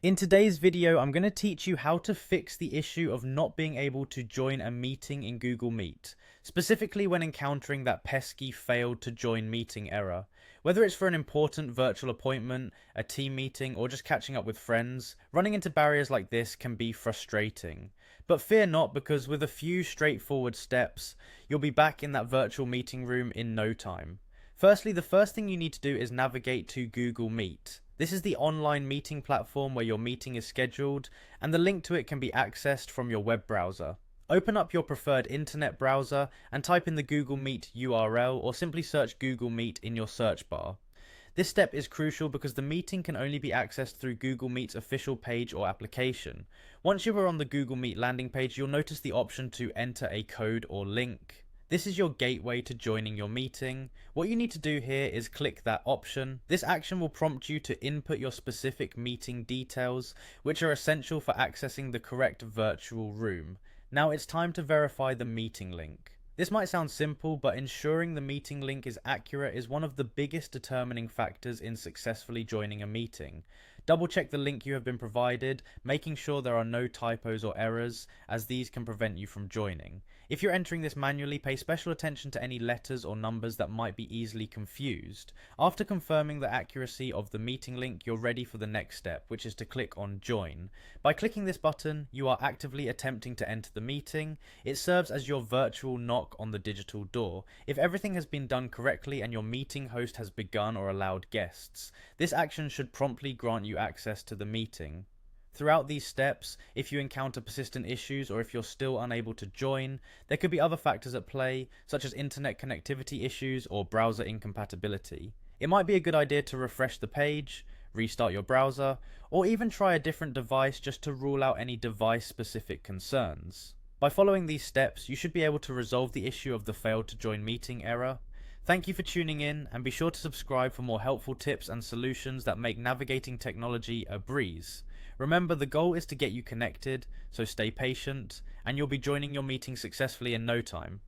In today's video, I'm going to teach you how to fix the issue of not being able to join a meeting in Google Meet, specifically when encountering that pesky failed to join meeting error. Whether it's for an important virtual appointment, a team meeting, or just catching up with friends, running into barriers like this can be frustrating. But fear not, because with a few straightforward steps, you'll be back in that virtual meeting room in no time. Firstly, the first thing you need to do is navigate to Google Meet. This is the online meeting platform where your meeting is scheduled, and the link to it can be accessed from your web browser. Open up your preferred internet browser and type in the Google Meet URL, or simply search Google Meet in your search bar. This step is crucial because the meeting can only be accessed through Google Meet's official page or application. Once you are on the Google Meet landing page, you'll notice the option to enter a code or link. This is your gateway to joining your meeting. What you need to do here is click that option. This action will prompt you to input your specific meeting details, which are essential for accessing the correct virtual room. Now it's time to verify the meeting link. This might sound simple, but ensuring the meeting link is accurate is one of the biggest determining factors in successfully joining a meeting. Double check the link you have been provided, making sure there are no typos or errors, as these can prevent you from joining. If you're entering this manually, pay special attention to any letters or numbers that might be easily confused. After confirming the accuracy of the meeting link, you're ready for the next step, which is to click on Join. By clicking this button, you are actively attempting to enter the meeting. It serves as your virtual knock on the digital door. If everything has been done correctly and your meeting host has begun or allowed guests, this action should promptly grant you access to the meeting. Throughout these steps, if you encounter persistent issues or if you're still unable to join, there could be other factors at play, such as internet connectivity issues or browser incompatibility. It might be a good idea to refresh the page, restart your browser, or even try a different device just to rule out any device-specific concerns. By following these steps, you should be able to resolve the issue of the failed to join meeting error. Thank you for tuning in, and be sure to subscribe for more helpful tips and solutions that make navigating technology a breeze. Remember, the goal is to get you connected, so stay patient, and you'll be joining your meeting successfully in no time.